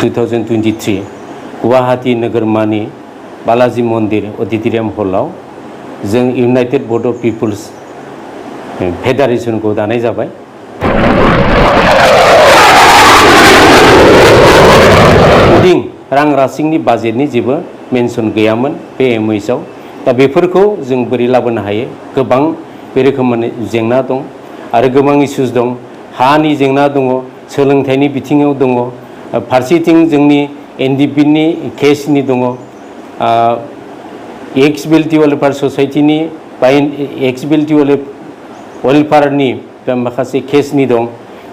2023 गुवाहाटी नोगोरमानि बालाजी मन्दिर अडिटोरियाम हलाव जों इउनाइटेड बड' पिपल्स फेडारेशनखौ दानाय जाबाय। रां रासिंनि बाजेटनि जेबो मेनसन गैयामोन बे एमओएसआव। दा बेफोरखौ जों बोरै लाबोनो हायो? गोबां बे रोखोमनि जेंना दं आरो गोबां इस्युज दं। हानि जेंना दङ, सोलोंथाइनि बिथिङाव दङ, फारसेथिं जोंनि एनडिपिनि केसनि दङ, एक्सबिलिटि वेलफेयार ससाइटिनि बा एक्सबिलिटि वेलफेयारनि माखासे केसनि दं,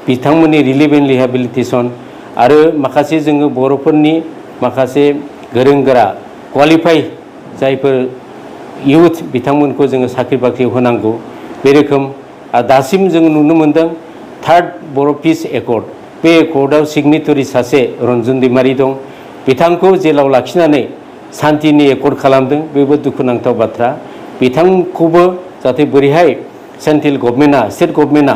बिथांमोननि रिलिफ एन्ड रिहेबिलिटेसन आरो माखासे जोङो बर'फोरनि माखासे गोरों गोरा क्वालिफाइ जायफोर इउथ बिथांमोनखौ जोङो साख्रि बाख्रि होनांगौ। बे रोखोम दासिम जों नुनो मोनदों थार्ड बर' पिस एकर्ड, बे एकर्डआव सिगनेटरि सासे रन्जन दैमारि दं। बिथांखौ जेलाव लाखिनानै सान्तिनि एकर्ड खालामदों, बेबो दुखुनांथाव बाथ्रा। बिथांखौबो जाहाथे बोरैहाय सेन्ट्रेल गभर्नमेन्टआ स्टेट गभर्नमेन्टआ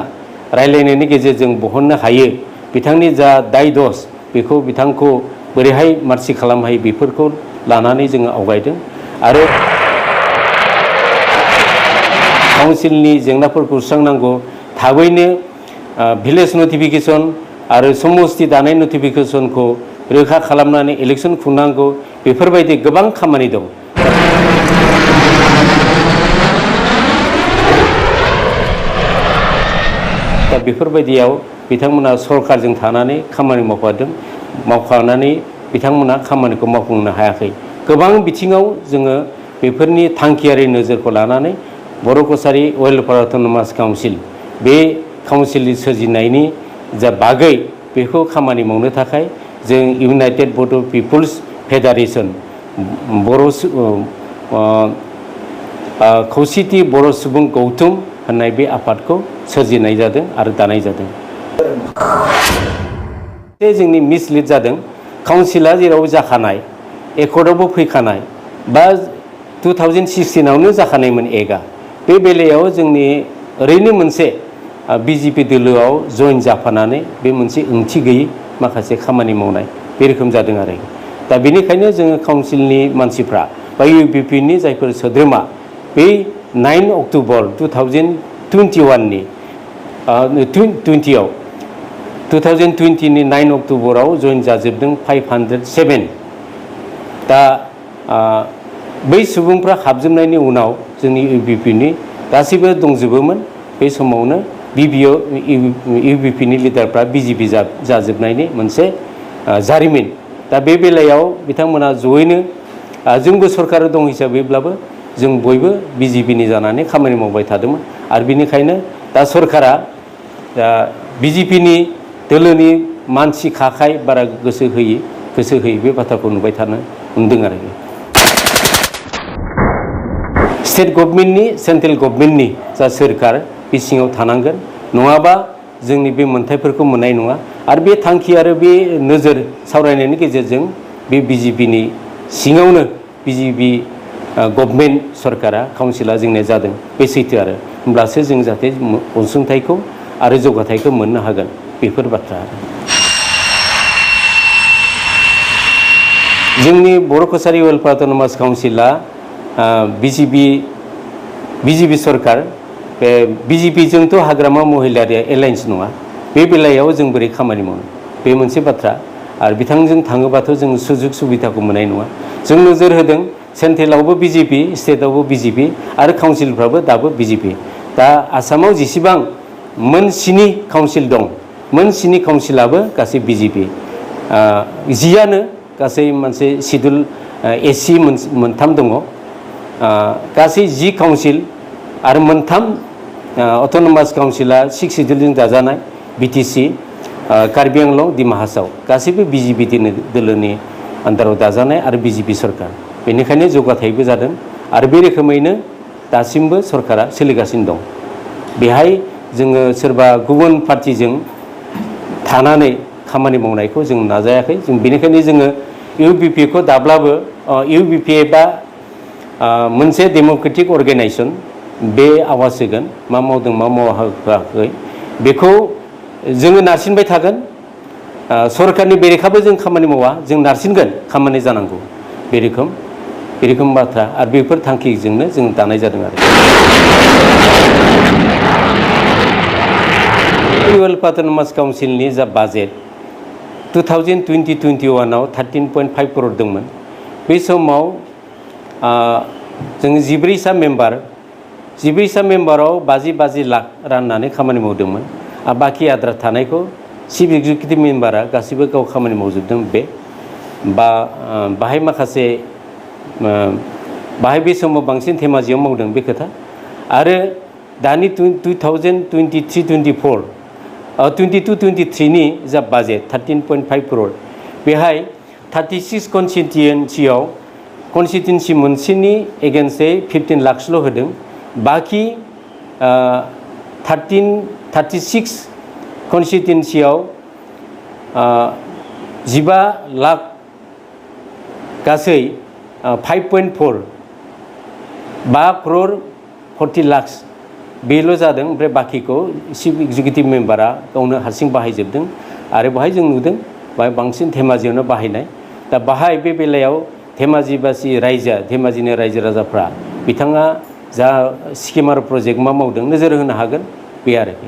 रायलायनायनि गेजेरजों बहननो हायो, बिथांनि जा दाय दस बेखौ बिथांखौ बोरैहाय मार्सि खालामनो हायो, बेफोरखौ लानानै जोङो आवगायदों। आरो काउन्सिलनि जेंनाफोरखौ सुस्रांनांगौ, थाबैनो भिलेज नटिफिकेसन आरो समस्ति दानाय नटिफिकेसनखौ रोखा खालामनानै इलेक्सन खुंनांगौ, बेफोरबायदि गोबां खामानि दं। दा बेफोरबायदियाव बिथांमोना सरकारजों थानानै खामानि मावफानानै बिथांमोना खामानिखौ मावफुंनो हायाखै। गोबां बिथिङाव जोङो बेफोरनि थांखियारि नोजोरखौ लानानै बर' कसारि वेलफेयार अट'नमास काउन्सिल, बे काउन्सिलनि सोरजिनायनि जा बागै बेखौ खामानि मावनो थाखाय जों इउनाइटेड बड' पिपल्स फेडारेशन बर' खौसेथि बर' सुबुं गौथुम होननाय बे आफादखौ सोरजिनाय जादों आरो दानाय जादों। जोंनि मिसलिड जादों, काउन्सिला जेराव जाखानाय एकर्डआवबो फैखानाय बा 2016आवनो जाखानायमोन एकआ, बे बेलायाव जोंनि ओरैनो मोनसे बिजेपि दोलोआव जइन जाफानानै बे मोनसे ओंथि गैयै माखासे खामानि मावनाय बे रोखोम जादों आरो। दा बेनिखायनो जोङो काउन्सिलनि मानसिफ्रा बा इउपिपिनि जायफोर सोद्रोमा बै 9 अक्ट'बर 2021नि 2020नि 9 अक्ट'बराव जइन जाजोबदों 507। दा बै सुबुंफ्रा हाबजोबनायनि उनाव जोंनि इउपिपिनि गासैबो दंजोबोमोन। बे समावनो इउपिपिनि लिडारफ्रा बिजेपि जाजोबनायनि मोनसे जारिमिन। दा बे बेलायाव बिथांमोना जयैनो जोंबो सरकार दं हिसाबैब्लाबो जों बयबो बिजेपिनि जानानै खामानि मावबाय थादोंमोन। आरो बेनिखायनो दा सरकारा बिजेपिनि दोलोनि मानसि खाखाय बारा गोसो होयि बे बाथ्राखौ नुबाय थानो मोनदों आरो। स्टेट गभर्नमेन्टनि सेन्ट्रेल गभर्नमेन्टनि जा सोरखार बे सिङाव थानांगोन, नङाबा जोंनि बे मोन्थायफोरखौ मोननाय नङा। आरो बे थांखि आरो बे नोजोर सावरायनायनि गेजेरजों बे बिजेपिनि सिङावनो बिजेपि गभर्नमेन्ट सरकारा काउन्सिला जोंनिया जादों, बे सैथो आरो। होमब्लासो जों जाहाथे अनसुंथाइखौ आरो जौगाथायखौ मोननो हागोन, बेफोर बाथ्रा। जोंनि बर' कसारि वेलफेयार अट'नमास काउन्सिला बिजेपि सरकार, बे बिजेपिजोंथ' हाग्रामा महिलारि एलायन्स नङा, बे बेलायाव जों बोरै खामानि मावनो, बे मोनसे बाथ्रा। आरो बिथांजों थाङोबाथ' जों सुजुग सुबिदाखौ मोननाय नङा। जों नोजोर होदों सेन्ट्रेलावबो बिजेपि, स्टेटआवबो बिजेपि आरो काउन्सिलफ्राबो दाबो बिजेपि। दा आसामाव जेसेबां मोन 7 काउन्सिल दं, मोन 7 काउन्सिलाबो गासै बिजेपि। 10आनो गासै मोनसे सिडुल एससि मोनथाम दङ, गासै 10 काउन्सिल आरो मोनथाम अट'नमास काउन्सिला 6 सिडुलजों दाजानाय बिटिसि, कार्बि आंलं, डिमा हासाव गासैबो बिजेपि दोलोनि आन्दाराव दाजानाय आरो बिजेपि सरकार। बेनिखायनो जौगाथायबो जादों आरो बे रोखोमैनो दासिमबो सरकारा सोलिगासिनो दं। बेहाय जोङो सोरबा गुबुन पार्टिजों थानानै खामानि मावनायखौ जों नाजायाखै। जों बेनिखायनो जोङो इउपिपिखौ दाब्लाबो इउपिपि बा मोनसे डेम'क्रेटिक अर्गेनाइजेसन, बे आवाज होगोन मा मावदों मा मावाखै बेखौ जोङो नारसिनबाय थागोन। सरकारनि बेरेखाबो जों खामानि मावा जों नारसिनगोन खामानि जानांगौ बे रोखोम बाथ्रा आरो बेफोर थांखिजोंनो जों दानाय जादों आरो मुनिसिपाल अट'नमास काउन्सिलनि जा बाजेट 2020-21 आव 13.5 करोड़ दंमोन बे समाव जों 14 मेम्बाराव 50 लाख राननानै खामानि मावदोंमोन आरो बाखि आद्रा थानायखौ चिफ एक्जिकिउटिभ मेम्बारा गासिबो गाव खामानि मावजोबदों बे बाहाय माखासे बाहाय बे समाव बांसिन धेमाजियाव मावदों बे खोथा आरो दानि 2022-23 नि जा बाजेट 13.5 करोड़ बेहाय 36 कनस्टिट्युएन्सि मोनसेनि एगेन्स्टै 15 लाखसल' होदों बाखि 36 कनस्टिट्युएन्सियाव 15 लाख गासै 5.4 करोड़ 40 लाख बेल' जादों ओमफ्राय बाखिखौ चिफ एक्जिकिउटिभ मेम्बारा गावनो हारसिं बाहायजोबदों आरो बाहाय जों नुदों बाहाय बांसिन धेमाजियावनो बाहायनाय दा बाहाय बे बेलायाव धेमाजिनि रायजो राजाफ्रा बिथाङा जा स्किम आरो प्रजेक्ट मा मावदों नोजोर होनो हागोन बे आरोखि